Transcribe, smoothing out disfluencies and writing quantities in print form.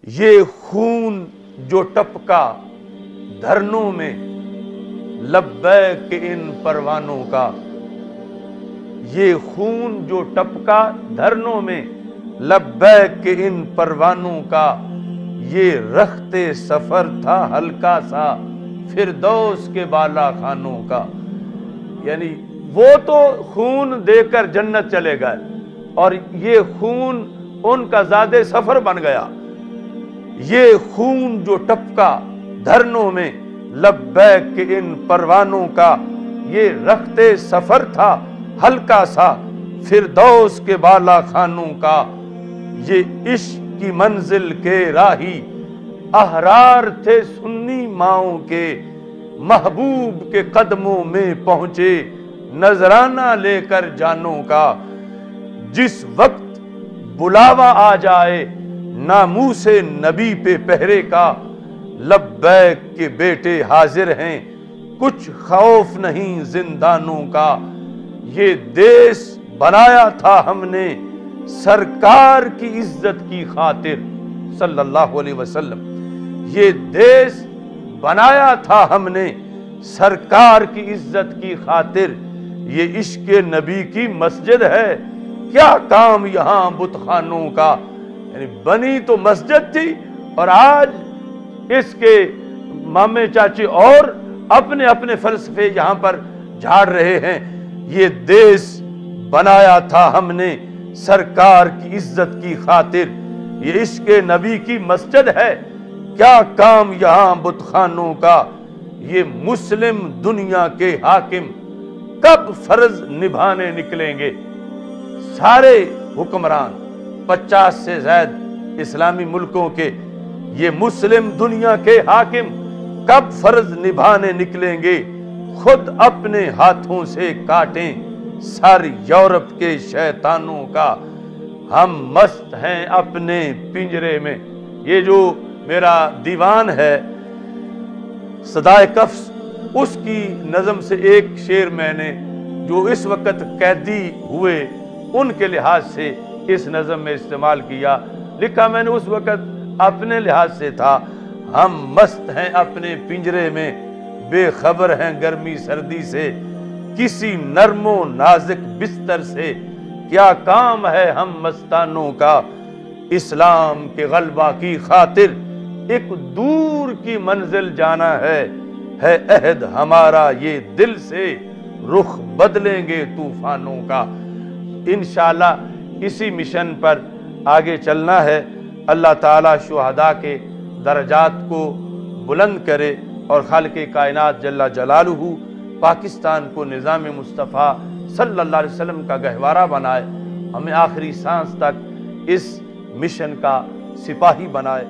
یہ خون جو ٹپکا دھرنوں میں لبیک ان پروانوں کا، یہ خون جو ٹپکا دھرنوں میں لبیک ان پروانوں کا، یہ رخت سفر تھا ہلکا سا فردوس کے بالا خانوں کا۔ یعنی وہ تو خون دے کر جنت چلے گئے اور یہ خون ان کا زاد سفر بن گیا۔ یہ خون جو ٹپکا دھرنوں میں لبیک ان پروانوں کا، یہ رخت سفر تھا ہلکا سا فردوس کے بالا خانوں کا۔ یہ عشق کی منزل کے راہی احرار تھے سنی ماؤں کے، محبوب کے قدموں میں پہنچے نذرانہ لے کر جانوں کا۔ جس وقت بلاوا آ جائے ناموس نبی پہ پہرے کا، لبیک کے بیٹے حاضر ہیں کچھ خوف نہیں زندانوں کا۔ یہ دیس بنایا تھا ہم نے سرکار کی عزت کی خاطر صلی اللہ علیہ وسلم، یہ دیس بنایا تھا ہم نے سرکار کی عزت کی خاطر۔ یہ عشق نبی کی مسجد ہے، کیا کام یہاں بت خانوں کا۔ یعنی بنی تو مسجد تھی اور آج اس کے مامے چاچے اور اپنے اپنے فلسفے یہاں پر جھاڑ رہے ہیں۔ یہ دیس بنایا تھا ہم نے سرکار کی عزت کی خاطر، یہ عشق نبی کی مسجد ہے، کیا کام یہاں بت خانوں کا۔ یہ مسلم دنیا کے حاکم کب فرض نبھانے نکلیں گے۔ سارے حکمران 50 سے زائد اسلامی ملکوں کے، یہ مسلم دنیا کے حاکم کب فرض نبھانے نکلیں گے۔ خود اپنے ہاتھوں سے کاٹیں ساری یورپ کے شیطانوں کا، ہم مست ہیں اپنے پنجرے میں۔ یہ جو میرا دیوان ہے صدائے قفس، اس کی نظم سے ایک شعر میں نے جو اس وقت قیدی ہوئے ان کے لحاظ سے اس نظم میں استعمال کیا۔ لکھا میں نے اس وقت اپنے لحاظ سے تھا، ہم مست ہیں اپنے پنجرے میں، بے خبر ہیں گرمی سردی سے، کسی نرم و نازک بستر سے، کیا کام ہے ہم مستانوں کا۔ اسلام کے غلبہ کی خاطر ایک دور کی منزل جانا ہے عہد ہمارا یہ دل سے، رخ بدلیں گے طوفانوں کا۔ انشاءاللہ اسی مشن پر آگے چلنا ہے۔ اللہ تعالیٰ شہداء کے درجات کو بلند کرے اور خالق کائنات جل جلالہ پاکستان کو نظام مصطفیٰ صلی اللہ علیہ وسلم کا گہوارہ بنائے، ہمیں آخری سانس تک اس مشن کا سپاہی بنائے۔